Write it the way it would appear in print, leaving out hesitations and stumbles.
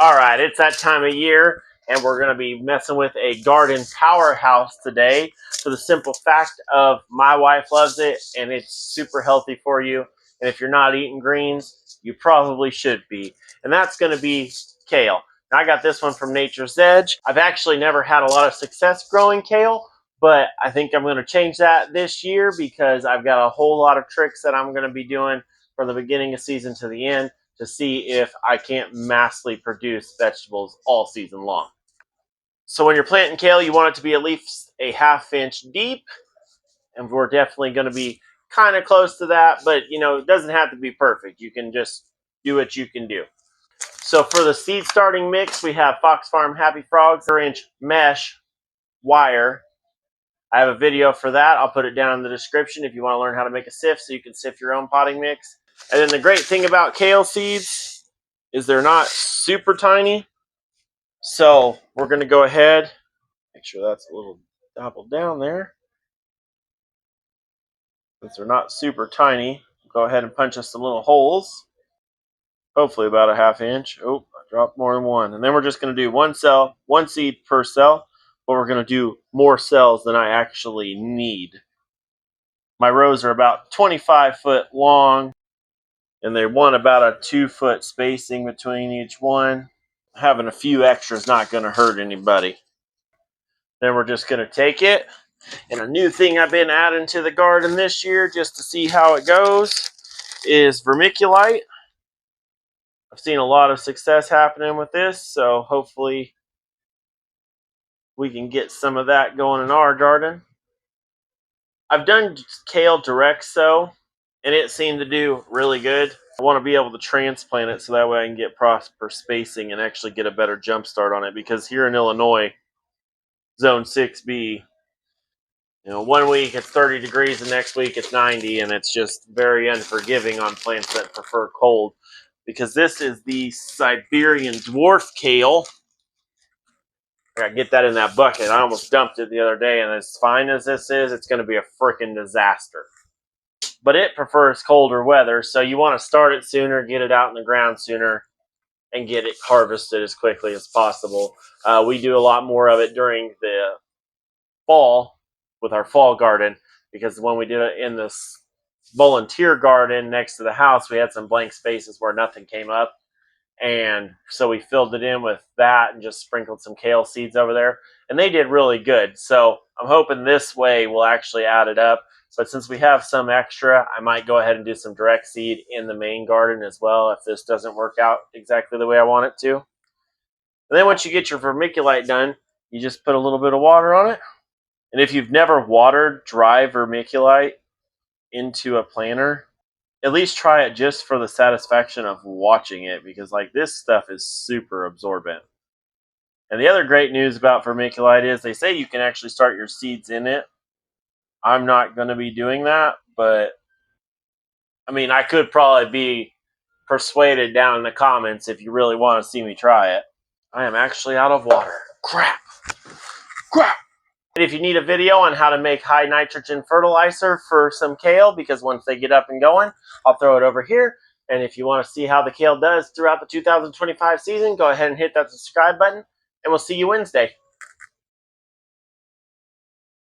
All right, it's that time of year, and we're going to be messing with a garden powerhouse today for the simple fact of my wife loves it, and it's super healthy for you. And if you're not eating greens, you probably should be. And that's going to be kale. Now, I got this one from Nature's Edge. I've actually never had a lot of success growing kale, but I think I'm going to change that this year because I've got a whole lot of tricks that I'm going to be doing from the beginning of season to the end to see if I can't massively produce vegetables all season long. So when you're planting kale, you want it to be at least a ½ inch deep, and we're definitely going to be kind of close to that, but it doesn't have to be perfect. You can just do what you can do. So for the seed starting mix, we have Fox Farm Happy Frogs 4-inch mesh wire. I have a video for that. I'll put it down in the description if you want to learn how to make a sift so you can sift your own potting mix. And then the great thing about kale seeds is they're not super tiny. So we're going to go ahead, make sure that's a little doubled down there. Since they're not super tiny, go ahead and punch us some little holes. Hopefully about a ½ inch. Oh, I dropped more than one. And then we're just going to do one seed per cell, but we're going to do more cells than I actually need. My rows are about 25 foot long, and they want about a 2-foot spacing between each one. Having a few extras not going to hurt anybody. Then we're just going to take it. And a new thing I've been adding to the garden this year just to see how it goes is vermiculite. I've seen a lot of success happening with this, so hopefully we can get some of that going in our garden. I've done kale direct sow, and it seemed to do really good. I want to be able to transplant it so that way I can get proper spacing and actually get a better jump start on it, because here in Illinois, zone 6B, 1 week it's 30 degrees, the next week it's 90, and it's just very unforgiving on plants that prefer cold. Because this is the Siberian dwarf kale. I gotta get that in that bucket. I almost dumped it the other day, and as fine as this is, it's going to be a freaking disaster. But it prefers colder weather, so you want to start it sooner, get it out in the ground sooner, and get it harvested as quickly as possible. We do a lot more of it during the fall with our fall garden, because when we did it in this volunteer garden next to the house, we had some blank spaces where nothing came up, and so we filled it in with that and just sprinkled some kale seeds over there, and they did really good. So I'm hoping this way we'll actually add it up. But since we have some extra, I might go ahead and do some direct seed in the main garden as well if this doesn't work out exactly the way I want it to. And then once you get your vermiculite done, you just put a little bit of water on it. And if you've never watered dry vermiculite into a planter, at least try it just for the satisfaction of watching it, because this stuff is super absorbent. And the other great news about vermiculite is they say you can actually start your seeds in it. I'm not going to be doing that, but I could probably be persuaded down in the comments if you really want to see me try it. I am actually out of water. Crap. If you need a video on how to make high nitrogen fertilizer for some kale, because once they get up and going, I'll throw it over here. And if you want to see how the kale does throughout the 2025 season, go ahead and hit that subscribe button, and we'll see you Wednesday.